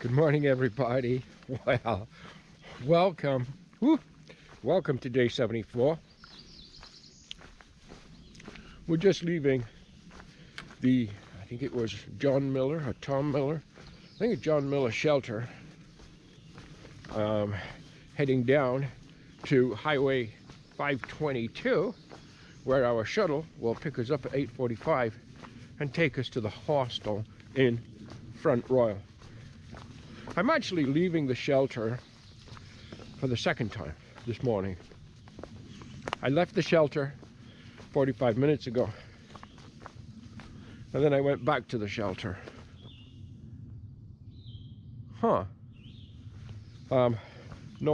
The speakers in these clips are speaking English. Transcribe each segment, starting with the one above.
Good morning, everybody. Well, welcome. Woo, welcome to day 74. We're just leaving I think it was John Miller or Tom Miller. I think it's John Miller shelter. Heading down to Highway 522, where our shuttle will pick us up at 8:45 and take us to the hostel in Front Royal. I'm actually leaving the shelter for the second time this morning. I left the shelter 45 minutes ago, and then I went back to the shelter. No,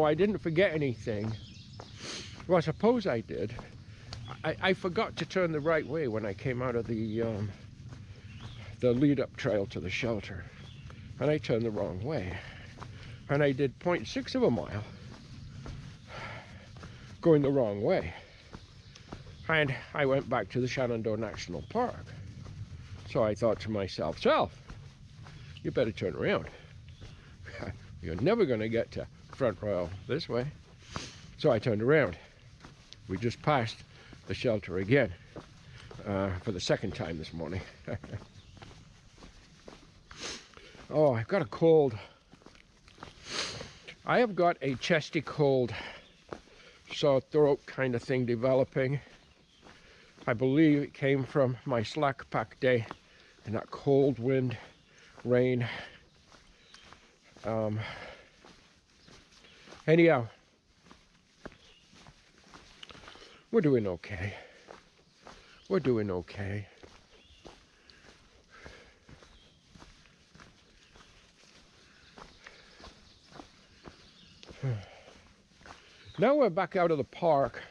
I didn't forget anything. Well, I suppose I did. I forgot to turn the right way when I came out of the lead-up trail to the shelter. And I turned the wrong way. And I did 0.6 of a mile going the wrong way. And I went back to the Shenandoah National Park. So I thought to myself, you better turn around. You're never going to get to Front Royal this way. So I turned around. We just passed the shelter again for the second time this morning. Oh, I've got a cold. I have got a chesty cold, sore throat kind of thing developing. I believe it came from my slack pack day and that cold wind, rain. Anyhow, we're doing okay. We're doing okay. Now we're back out of the park.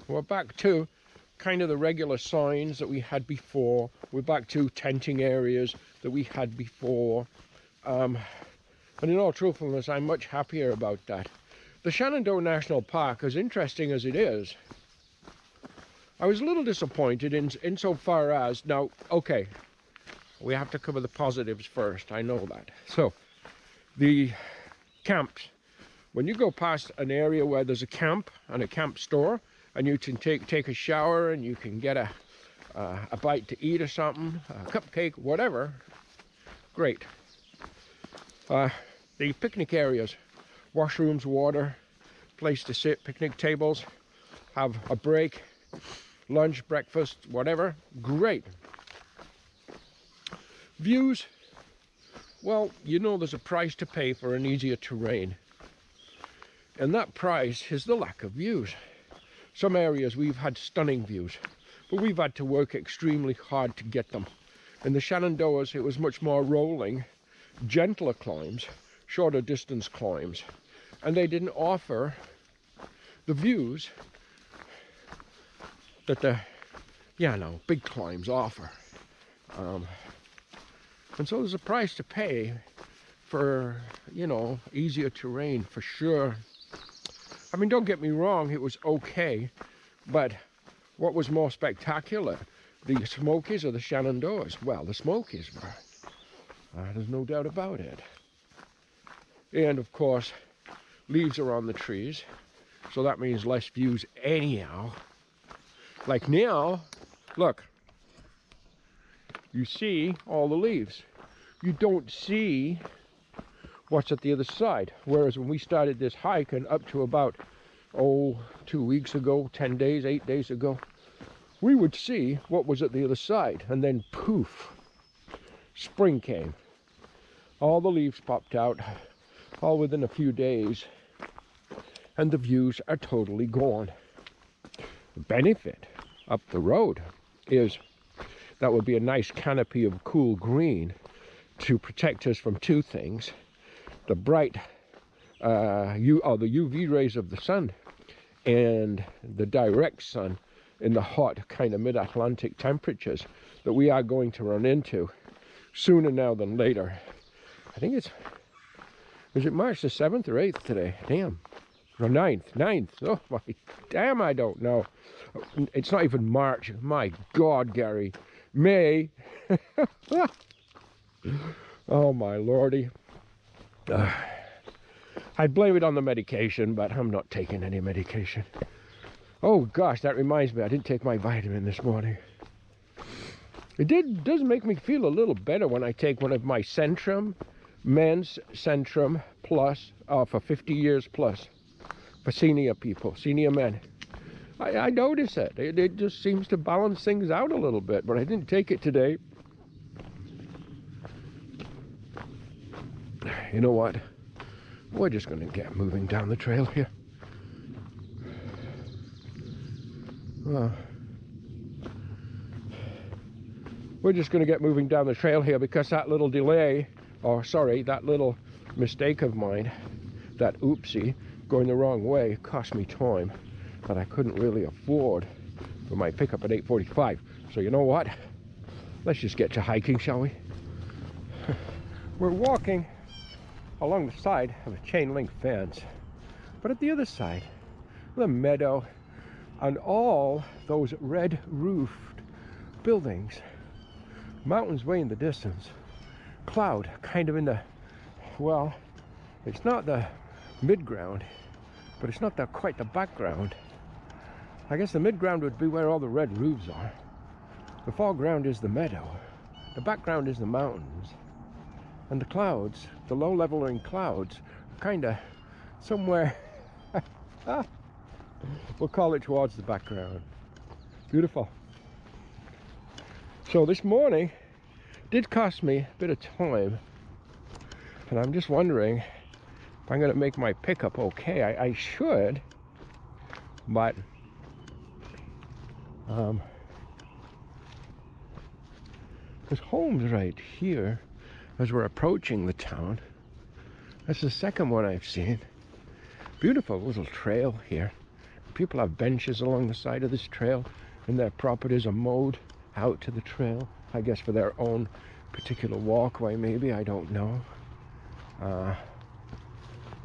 We're back to kind of the regular signs that we had before. We're back to tenting areas that we had before. And in all truthfulness, I'm much happier about that. The Shenandoah National Park, as interesting as it is, I was a little disappointed insofar as, now, okay, we have to cover the positives first, I know that. So, the camps. When you go past an area where there's a camp and a camp store, and you can take a shower and you can get a bite to eat or something, a cupcake, whatever, great. The picnic areas, washrooms, water, place to sit, picnic tables, have a break, lunch, breakfast, whatever, great. Views, well, you know there's a price to pay for an easier terrain. And that price is the lack of views. Some areas we've had stunning views, but we've had to work extremely hard to get them. In the Shenandoahs, it was much more rolling, gentler climbs, shorter distance climbs, and they didn't offer the views that the, big climbs offer. And so there's a price to pay for, easier terrain, for sure. I mean, don't get me wrong, it was okay, but what was more spectacular, the Smokies or the Shenandoahs? Well, the Smokies were. There's no doubt about it. And of course, leaves are on the trees, so that means less views anyhow. Like now, look, you see all the leaves. You don't see what's at the other side. Whereas when we started this hike and up to about, 2 weeks ago, 10 days, 8 days ago, we would see what was at the other side. And then poof, spring came. All the leaves popped out, all within a few days. And the views are totally gone. The benefit up the road is that would be a nice canopy of cool green to protect us from two things. The bright the UV rays of the sun and the direct sun in the hot kind of mid-Atlantic temperatures that we are going to run into sooner now than later. I think is it March the 7th or 8th today? Damn. Or 9th. Oh my, damn, I don't know. It's not even March. My God, Gary. May. Oh my lordy. I blame it on the medication, but I'm not taking any medication. Oh gosh, that reminds me, I didn't take my vitamin this morning. It does make me feel a little better when I take one of my Centrum, men's Centrum Plus, for 50 years plus, for senior people, senior men. I notice it. It just seems to balance things out a little bit, but I didn't take it today. You know what? We're just going to get moving down the trail here. We're just going to get moving down the trail here because that little delay, or sorry, that little mistake of mine, that oopsie, going the wrong way, cost me time that I couldn't really afford for my pickup at 8:45. So you know what? Let's just get to hiking, shall we? We're walking along the side of a chain link fence, but at the other side, the meadow and all those red roofed buildings, mountains way in the distance, cloud kind of in the, well, it's not the midground, but it's not quite the background. I guess the midground would be where all the red roofs are. The foreground is the meadow. The background is the mountains. And the clouds, the low-leveling clouds, kind of somewhere, we'll call it towards the background. Beautiful. So this morning did cost me a bit of time, and I'm just wondering if I'm going to make my pickup okay. I should, but there's homes right here as we're approaching the town. That's the second one I've seen. Beautiful little trail here. People have benches along the side of this trail, and their properties are mowed out to the trail, I guess for their own particular walkway, maybe, I don't know.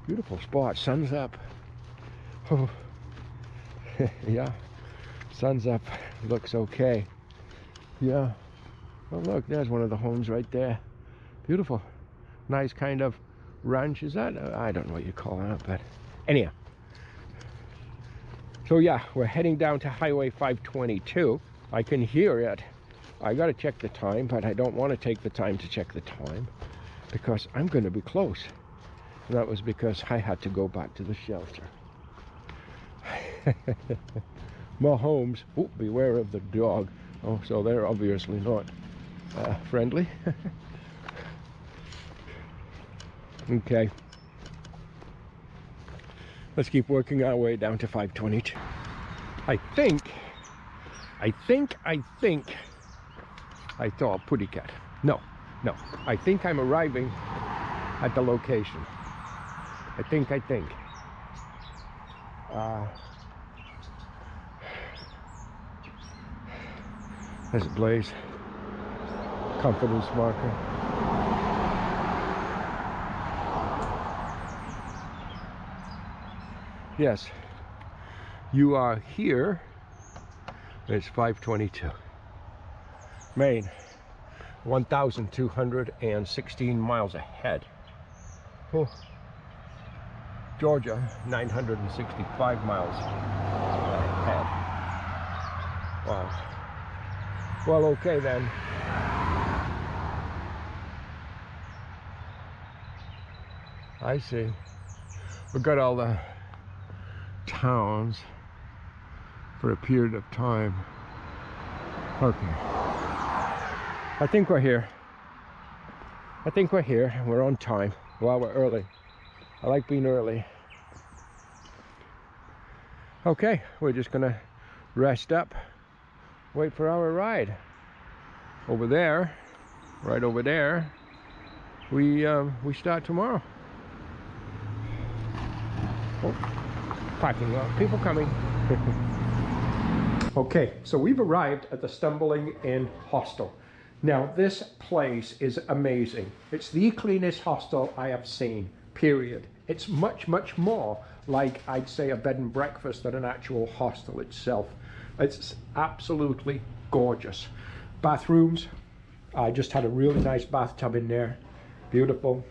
Beautiful spot. Sun's up. Oh, yeah, sun's up. Looks okay. Yeah. Oh look, there's one of the homes right there. Beautiful. Nice kind of ranch. Is that? I don't know what you call that, but anyhow. So yeah, we're heading down to Highway 522. I can hear it. I gotta check the time, but I don't want to take the time to check the time because I'm going to be close. And that was because I had to go back to the shelter. More homes. Oh, beware of the dog. Oh, so they're obviously not friendly. Okay. Let's keep working our way down to 522. I thought Putty Cat. No. I think I'm arriving at the location. I think. There's a blaze. Confidence marker. Yes, you are here. It's 522. Maine, 1,216 miles ahead. Oh. Georgia, 965 miles ahead. Wow. Well, okay then. I see. We've got all the towns for a period of time. Okay. I think we're here. We're on time. Well, we're early. I like being early. Okay, we're just gonna rest up, wait for our ride. Over there, right over there, we start tomorrow. Oh, parking lot, people coming. Okay, so we've arrived at the Stumbling Inn Hostel. Now, this place is amazing. It's the cleanest hostel I have seen, period. It's much, much more like, I'd say, a bed and breakfast than an actual hostel itself. It's absolutely gorgeous. Bathrooms, I just had a really nice bathtub in there. Beautiful.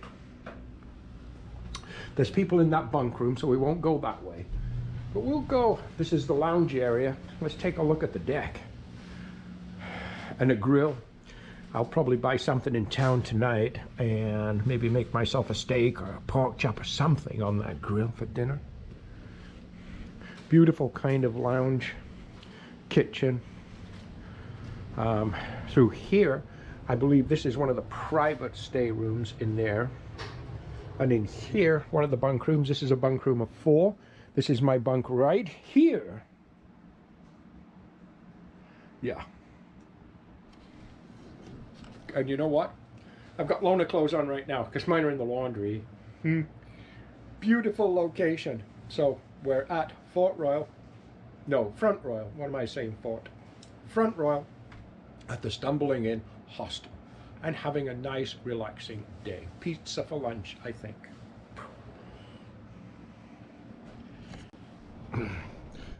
There's people in that bunk room, so we won't go that way. But we'll go, this is the lounge area. Let's take a look at the deck. And a grill. I'll probably buy something in town tonight and maybe make myself a steak or a pork chop or something on that grill for dinner. Beautiful kind of lounge kitchen. Through here, I believe this is one of the private stay rooms in there. And in here, one of the bunk rooms, this is a bunk room of 4. This is my bunk right here. Yeah. And you know what? I've got loaner clothes on right now because mine are in the laundry. Beautiful location. So we're at Front Royal. What am I saying, Fort? Front Royal at the Stumbling Inn Hostel and having a nice relaxing day. Pizza for lunch, I think.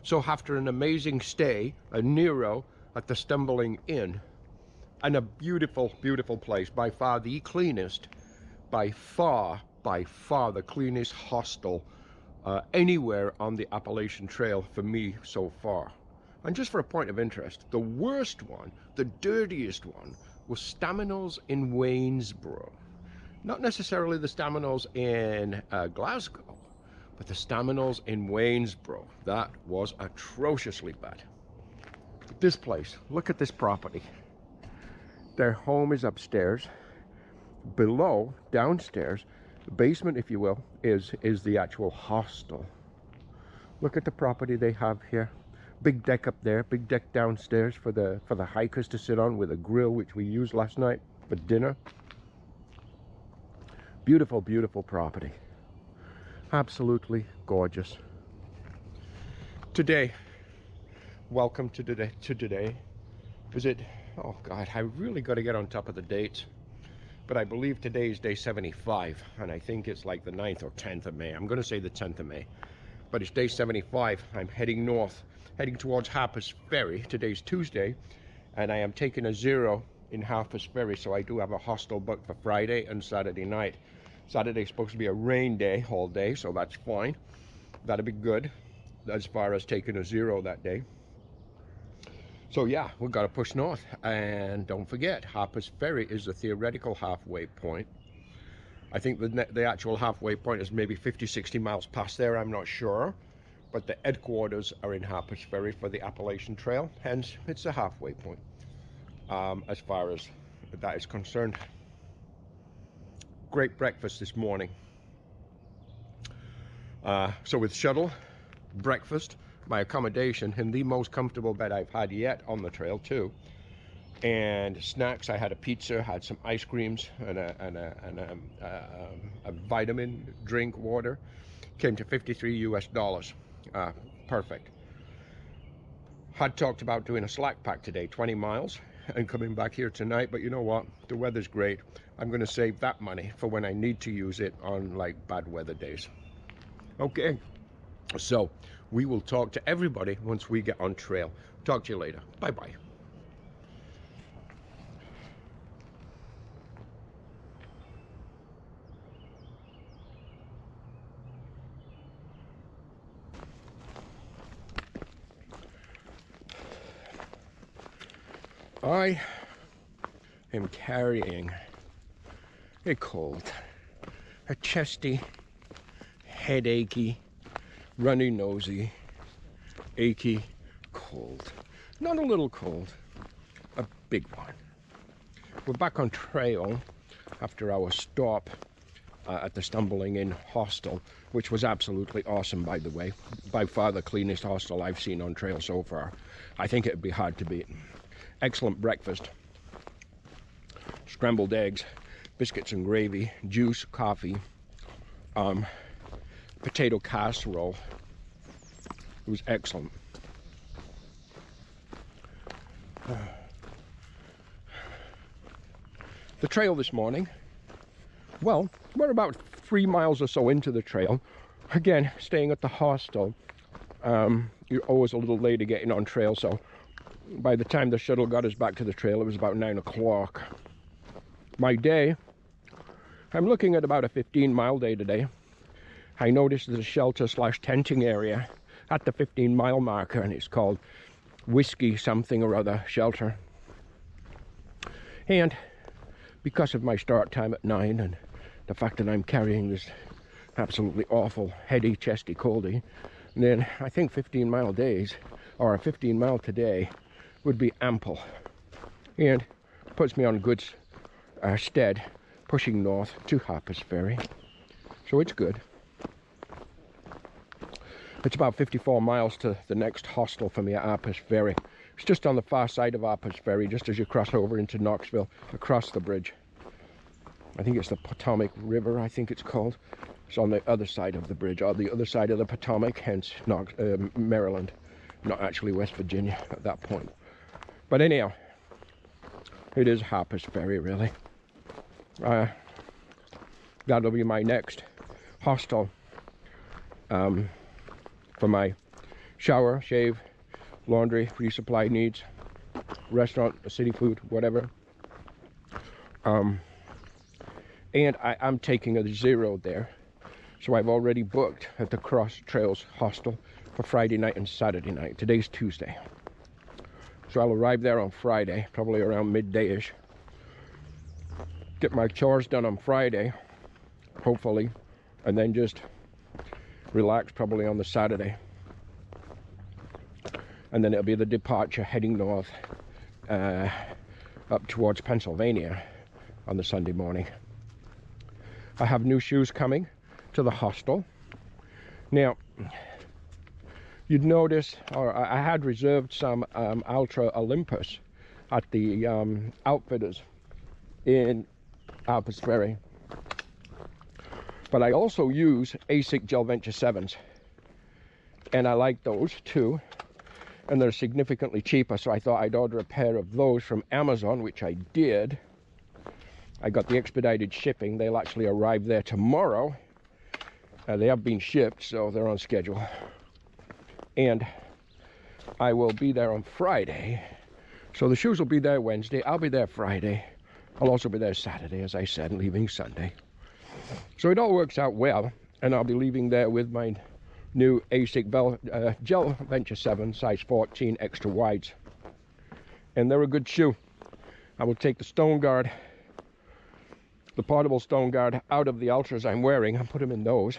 So after an amazing stay, a Nero at the Stumbling Inn, and a beautiful, beautiful place, by far the cleanest, by far the cleanest hostel anywhere on the Appalachian Trail for me so far. And just for a point of interest, the worst one, the dirtiest one, was Staminals in Waynesboro. Not necessarily the Staminals in Glasgow, but the Staminals in Waynesboro. That was atrociously bad. This place, look at this property. Their home is upstairs. Below, downstairs, the basement, if you will, is the actual hostel. Look at the property they have here. Big deck up there, big deck downstairs for the hikers to sit on with a grill, which we used last night for dinner. Beautiful, beautiful property. Absolutely gorgeous. Today, welcome to today. Is it, oh God, I really got to get on top of the dates. But I believe today is day 75, and I think it's like the 9th or 10th of May. I'm going to say the 10th of May. But it's day 75. I'm heading north, heading towards Harper's Ferry. Today's Tuesday, and I am taking a 0 in Harper's Ferry, so I do have a hostel booked for Friday and Saturday night. Saturday's supposed to be a rain day all day, so that's fine. That'll be good as far as taking a 0 that day. So yeah, we've got to push north. And don't forget, Harper's Ferry is the theoretical halfway point. I think the actual halfway point is maybe 50, 60 miles past there, I'm not sure. But the headquarters are in Harper's Ferry for the Appalachian Trail, hence it's a halfway point as far as that is concerned. Great breakfast this morning. So with shuttle, breakfast, my accommodation in the most comfortable bed I've had yet on the trail too, and snacks. I had a pizza, had some ice creams, and a vitamin drink water. Came to $53 US. Perfect. Had talked about doing a slack pack today, 20 miles, and coming back here tonight, but you know what, the weather's great. I'm going to save that money for when I need to use it on like bad weather days. Okay, so we will talk to everybody once we get on trail. Talk to you later. Bye-bye. I am carrying a cold, a chesty, headachy, runny nosy, achy cold. Not a little cold, a big one. We're back on trail after our stop at the Stumbling Inn Hostel, which was absolutely awesome, by the way. By far the cleanest hostel I've seen on trail so far. I think it'd be hard to beat. Excellent breakfast. Scrambled eggs, biscuits and gravy, juice, coffee, potato casserole. It was excellent. The trail this morning, well, we're about 3 miles or so into the trail. Again, staying at the hostel. You're always a little late getting on trail, so by the time the shuttle got us back to the trail, it was about 9 o'clock. My day I'm looking at about a 15-mile day today. I noticed there's a shelter / tenting area at the 15-mile marker, and it's called Whiskey something or other shelter. And because of my start time at 9 and the fact that I'm carrying this absolutely awful heady, chesty, coldy, then I think 15-mile days, or a 15-mile today, would be ample. And puts me on good stead, pushing north to Harper's Ferry. So it's good. It's about 54 miles to the next hostel for me at Harper's Ferry. It's just on the far side of Harper's Ferry, just as you cross over into Knoxville, across the bridge. I think it's the Potomac River, I think it's called. It's on the other side of the bridge, or the other side of the Potomac, hence Maryland, not actually West Virginia at that point. But anyhow, it is Harper's Ferry, really. That'll be my next hostel for my shower, shave, laundry, resupply needs, restaurant, city food, whatever. And I'm taking a 0 there. So I've already booked at the Cross Trails Hostel for Friday night and Saturday night. Today's Tuesday. So I'll arrive there on Friday, probably around midday-ish. Get my chores done on Friday, hopefully, and then just relax probably on the Saturday. And then it'll be the departure heading north up towards Pennsylvania on the Sunday morning. I have new shoes coming to the hostel. Now, you'd notice, or I had reserved some Ultra Olympus at the Outfitters in Harper's Ferry. But I also use ASIC Gel Venture 7s. And I like those too. And they're significantly cheaper, so I thought I'd order a pair of those from Amazon, which I did. I got the expedited shipping. They'll actually arrive there tomorrow. They have been shipped, so they're on schedule. And I will be there on Friday. So the shoes will be there Wednesday. I'll be there Friday. I'll also be there Saturday, as I said, leaving Sunday. So it all works out well. And I'll be leaving there with my new ASIC Gel Venture 7 size 14 extra wides. And they're a good shoe. I will take the Stone Guard, the portable Stone Guard, out of the Ultras I'm wearing and put them in those.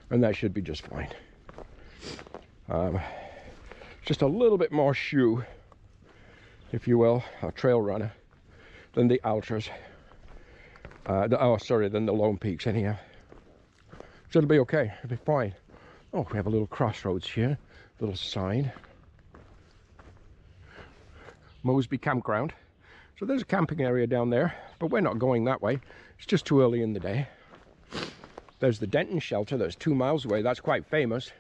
And that should be just fine. Just a little bit more shoe, if you will, a trail runner, than the Ultras. Than the Lone Peaks anyhow. So it'll be okay, it'll be fine. Oh, we have a little crossroads here, little sign. Mosby Campground. So there's a camping area down there, but we're not going that way. It's just too early in the day. There's the Denton Shelter that's 2 miles away. That's quite famous.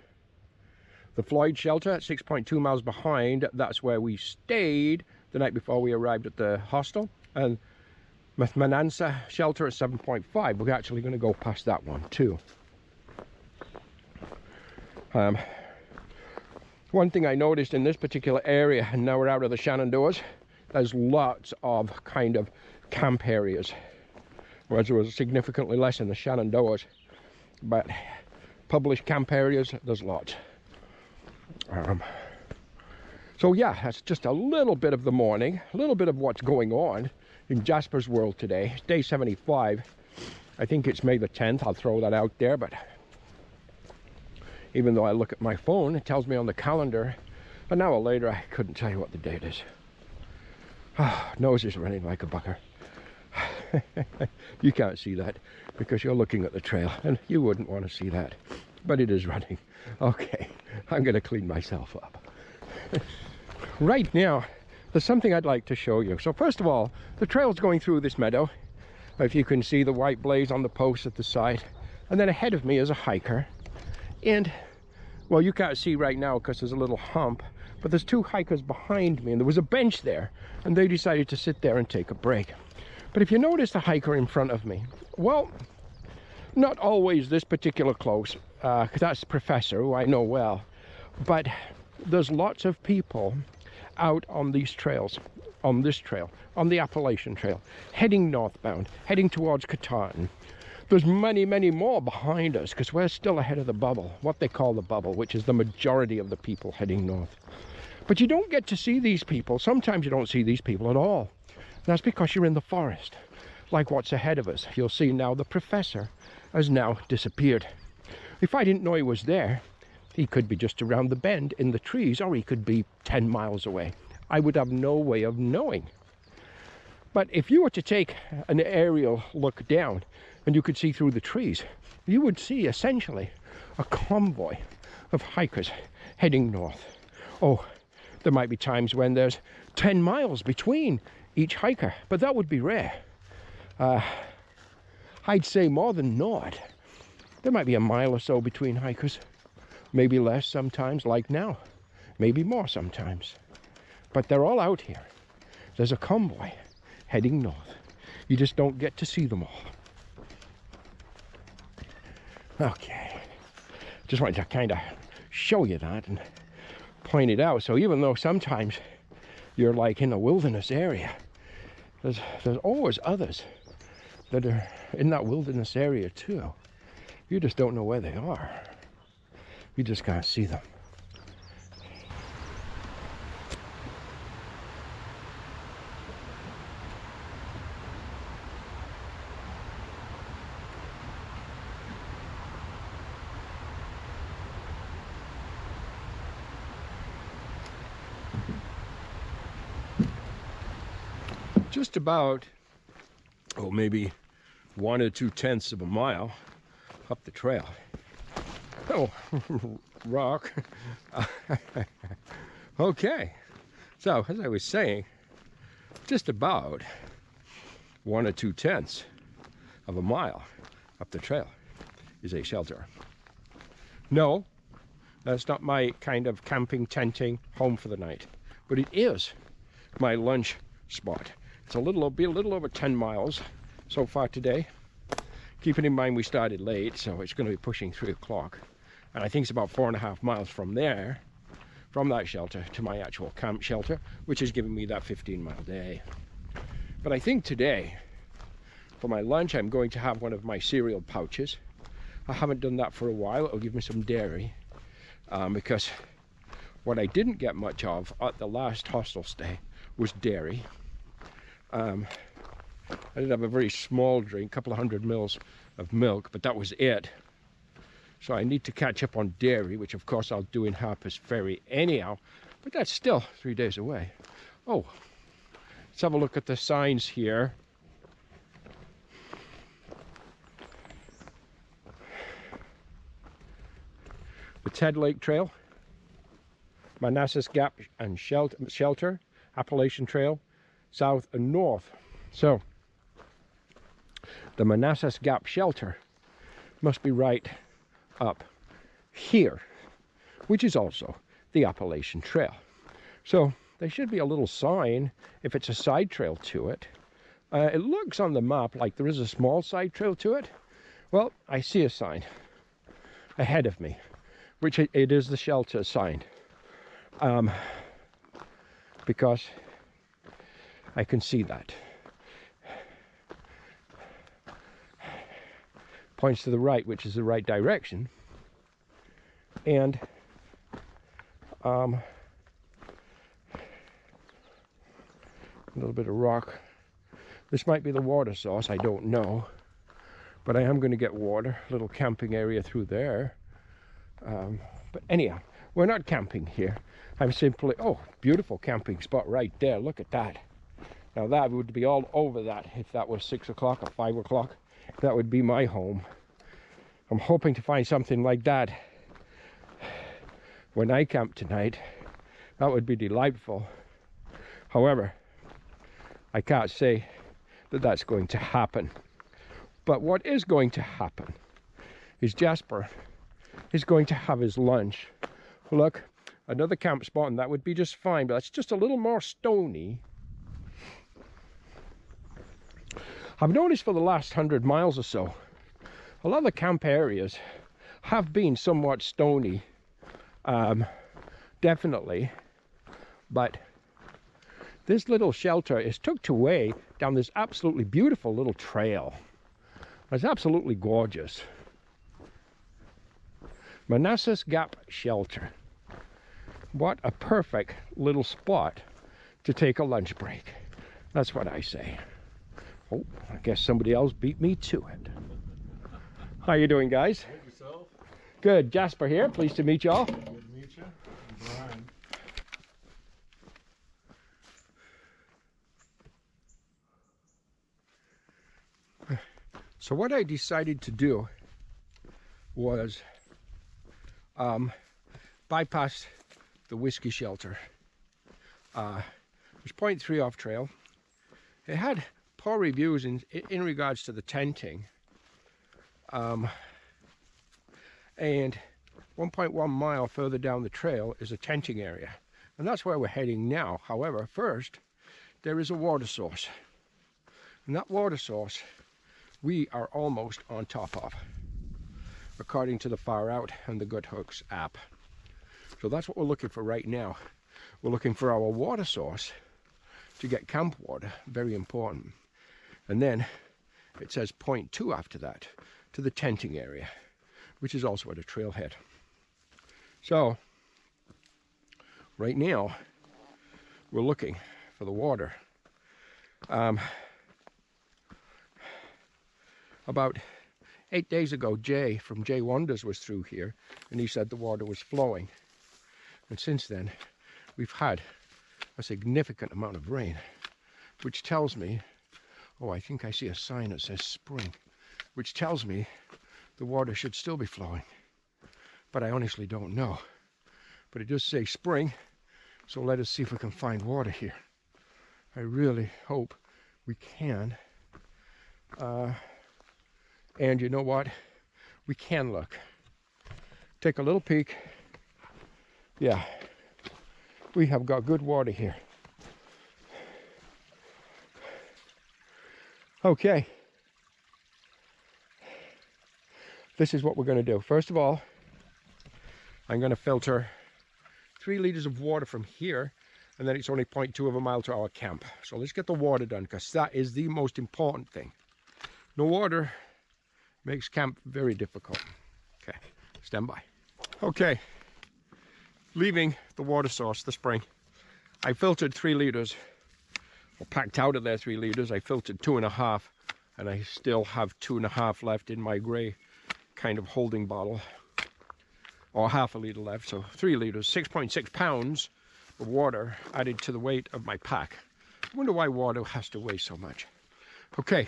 The Floyd Shelter, 6.2 miles behind. That's where we stayed the night before we arrived at the hostel. And Manansa Shelter at 7.5. We're actually going to go past that one too. One thing I noticed in this particular area, and now we're out of the Shenandoahs, there's lots of kind of camp areas, whereas there was significantly less in the Shenandoahs. But published camp areas, there's lots. So yeah, that's just a little bit of the morning, a little bit of what's going on in Jasper's world today. It's day 75. I think it's May the 10th. I'll throw that out there, but even though I look at my phone, it tells me on the calendar an hour later I couldn't tell you what the date is. Nose is running like a bucker. You can't see that because you're looking at the trail and you wouldn't want to see that, but it is running. Okay, I'm going to clean myself up. Right now, there's something I'd like to show you. So first of all, the trail's going through this meadow. If you can see the white blaze on the post at the side. And then ahead of me is a hiker. And, well, you can't see right now because there's a little hump, but there's 2 hikers behind me and there was a bench there and they decided to sit there and take a break. But if you notice the hiker in front of me, well, not always this particular close, because that's Professor, who I know well, but there's lots of people out on these trails. on this trail, on the Appalachian Trail, heading northbound, heading towards Katahdin. There's many, many more behind us because we're still ahead of the bubble, what they call the bubble, which is the majority of the people heading north. But you don't get to see these people. Sometimes you don't see these people at all. That's because you're in the forest, like what's ahead of us. You'll see now the professor has now disappeared. If I didn't know he was there, he could be just around the bend in the trees, or he could be 10 miles away. I would have no way of knowing. But if you were to take an aerial look down and you could see through the trees, you would see essentially a convoy of hikers heading north. Oh, there might be times when there's 10 miles between each hiker, but that would be rare. I'd say more than not. There might be a mile or so between hikers, maybe less sometimes, like now, maybe more sometimes. But they're all out here. There's a convoy heading north. You just don't get to see them all. Okay, just wanted to kind of show you that and point it out. So even though sometimes you're like in a wilderness area, there's always others that are in that wilderness area too. You just don't know where they are. You just can't see them. Just about, oh, maybe 1 or 2/10 of a mile up the trail. Oh, rock. Okay, so as I was saying, just about 1 or 2/10 of a mile up the trail is a shelter. No, that's not my kind of camping, tenting, home for the night, but it is my lunch spot. It's be a little over 10 miles so far today. Keeping in mind we started late, so it's going to be pushing 3 o'clock. And I think it's about 4.5 miles from there, from that shelter to my actual camp shelter, which is giving me that 15-mile day. But I think today, for my lunch, I'm going to have one of my cereal pouches. I haven't done that for a while. It'll give me some dairy, because what I didn't get much of at the last hostel stay was dairy. I did have a very small drink, a couple of 100 mils of milk, but that was it. So I need to catch up on dairy, which of course I'll do in Harper's Ferry anyhow, but that's still 3 days away. Oh, let's have a look at the signs here. The Ted Lake Trail, Manassas Gap and Shelter, Appalachian Trail, south and north. So the Manassas Gap Shelter must be right up here, which is also the Appalachian Trail. So there should be a little sign if it's a side trail to it. It looks on the map like there is a small side trail to it. Well, I see a sign ahead of me, which it is the shelter sign, because I can see that. Points to the right, which is the right direction. And a little bit of rock. This might be the water source, I don't know. But I am going to get water, a little camping area through there. But anyhow, we're not camping here. I'm simply, oh, beautiful camping spot right there. Look at that. Now that would be all over that if that was 6 o'clock or 5 o'clock. That would be my home. I'm hoping to find something like that when I camp tonight. That would be delightful. However, I can't say that that's going to happen. But what is going to happen is Jasper is going to have his lunch. Look, another camp spot, and that would be just fine, but it's just a little more stony. I've noticed for the last 100 miles or so, a lot of the camp areas have been somewhat stony, definitely, but This little shelter is tucked away down this absolutely beautiful little trail. It's absolutely gorgeous. Manassas Gap Shelter. What a perfect little spot to take a lunch break. That's what I say. Oh, I guess somebody else beat me to it. How you doing, guys? Good, yourself? Good. Jasper here. Pleased to meet y'all. Good to meet you. I'm Brian. So what I decided to do was bypass the whiskey shelter. It was 0.3 off trail. It had poor reviews in regards to the tenting. And 1.1 mile further down the trail is a tenting area. And that's where we're heading now. However, first, there is a water source. And that water source, we are almost on top of, according to the Far Out and the Good Hooks app. So that's what we're looking for right now. We're looking for our water source to get camp water, very important. And then it says 0.2 after that to the tenting area, which is also at a trailhead. So right now we're looking for the water. About 8 days ago, Jay from Jay Wonders was through here, and he said the water was flowing. And since then, we've had a significant amount of rain, which tells me, oh, I think I see a sign that says spring, which tells me the water should still be flowing. But I honestly don't know. But it does say spring, so let us see if we can find water here. I really hope we can. And you know what? We can look. Take a little peek. Yeah, we have got good water here. Okay. This is what we're going to do. First of all, I'm going to filter 3 liters of water from here, and then it's only 0.2 of a mile to our camp. So let's get the water done, because that is the most important thing. No water makes camp very difficult. Okay, stand by. Okay, leaving the water source, the spring, I filtered 3 liters, or packed out of there 3 liters. I filtered 2.5, and I still have 2.5 left in my gray kind of holding bottle, or half a liter left, so 3 liters, 6.6 pounds of water added to the weight of my pack. I wonder why water has to weigh so much. Okay,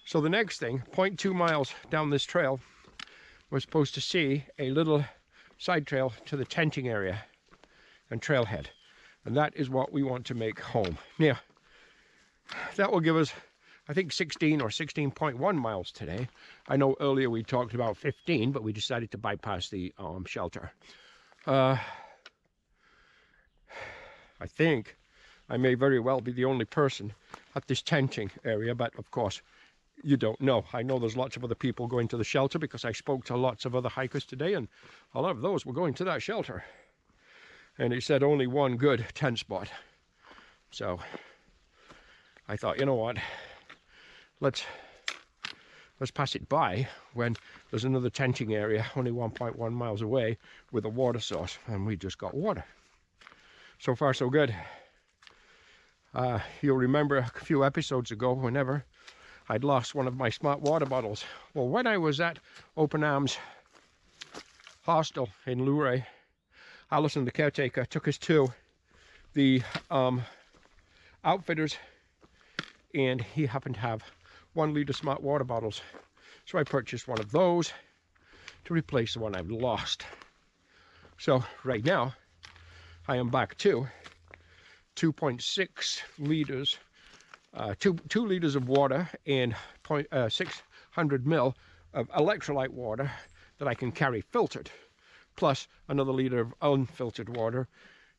so the next thing, 0.2 miles down this trail, we're supposed to see a little side trail to the tenting area and trailhead. And that is what we want to make home. Now, that will give us, I think, 16 or 16.1 miles today. I know earlier we talked about 15, but we decided to bypass the shelter. I think I may very well be the only person at this tenting area, but of course, you don't know. I know there's lots of other people going to the shelter because I spoke to lots of other hikers today, and a lot of those were going to that shelter. And it said only one good tent spot. So I thought, you know what? Let's pass it by when there's another tenting area only 1.1 miles away with a water source, and we just got water. So far so good. You'll remember a few episodes ago, whenever I'd lost one of my smart water bottles. Well, when I was at Open Arms Hostel in Luray, Allison, the caretaker, took us to the outfitters, and he happened to have 1 liter smart water bottles. So I purchased one of those to replace the one I've lost. So right now, I am back to 2.6 liters, 2 liters of water and 600 ml of electrolyte water that I can carry filtered, plus another liter of unfiltered water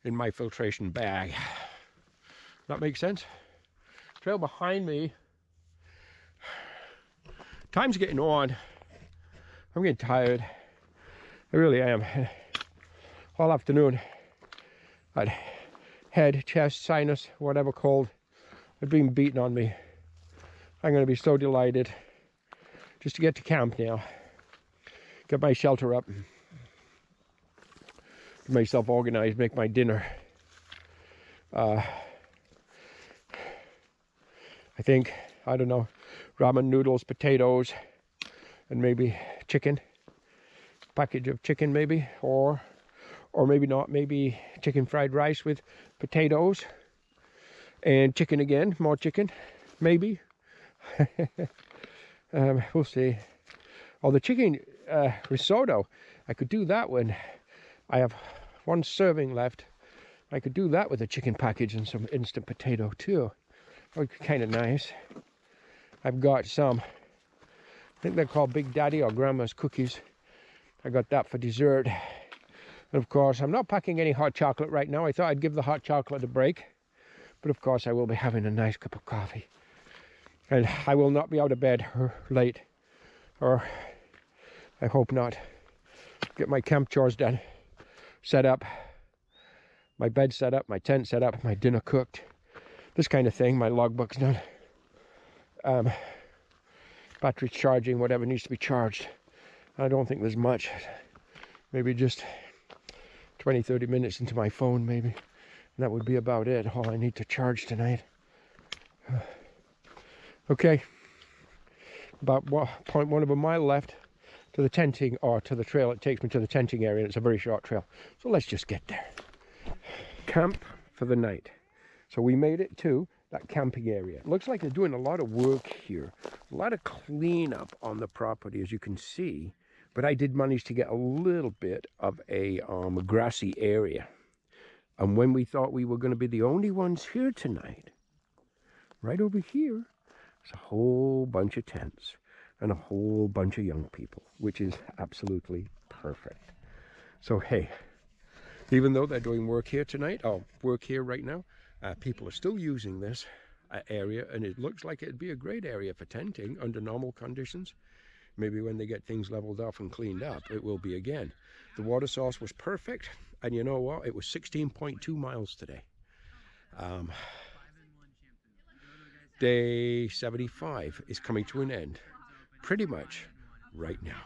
in my filtration bag. That makes sense? Trail behind me. Time's getting on. I'm getting tired. I really am. All afternoon I'd head, chest, sinus, whatever cold had been beaten on me. I'm going to be so delighted just to get to camp now. Get my shelter up. Get myself organized, make my dinner. I think, I don't know, ramen noodles, potatoes, and maybe chicken. Package of chicken maybe, or maybe not, maybe chicken fried rice with potatoes and chicken again, more chicken, maybe. We'll see. Oh, the chicken risotto, I could do that when I have one serving left. I could do that with a chicken package and some instant potato too. That would be kind of nice. I've got some, I think they're called Big Daddy or Grandma's cookies. I got that for dessert. And of course, I'm not packing any hot chocolate right now. I thought I'd give the hot chocolate a break. But of course, I will be having a nice cup of coffee. And I will not be out of bed late. Or I hope not. Get my camp chores done. Set up. My bed set up. My tent set up. My dinner cooked. This kind of thing. My logbook's done. Battery charging, whatever needs to be charged. I don't think there's much. Maybe just 20-30 minutes into my phone maybe. And that would be about it. All I need to charge tonight. Okay. About 0.1 of a mile left to the tenting, or to the trail. It takes me to the tenting area, and it's a very short trail. So let's just get there. Camp for the night. So we made it to that camping area. It looks like they're doing a lot of work here. A lot of cleanup on the property, as you can see. But I did manage to get a little bit of a grassy area. And when we thought we were going to be the only ones here tonight, right over here, there's a whole bunch of tents and a whole bunch of young people, which is absolutely perfect. So, hey, even though they're doing work here tonight, or work here right now, people are still using this area, and it looks like it'd be a great area for tenting under normal conditions. Maybe when they get things leveled off and cleaned up, it will be again. The water source was perfect, and you know what? It was 16.2 miles today. Day 75 is coming to an end, pretty much right now.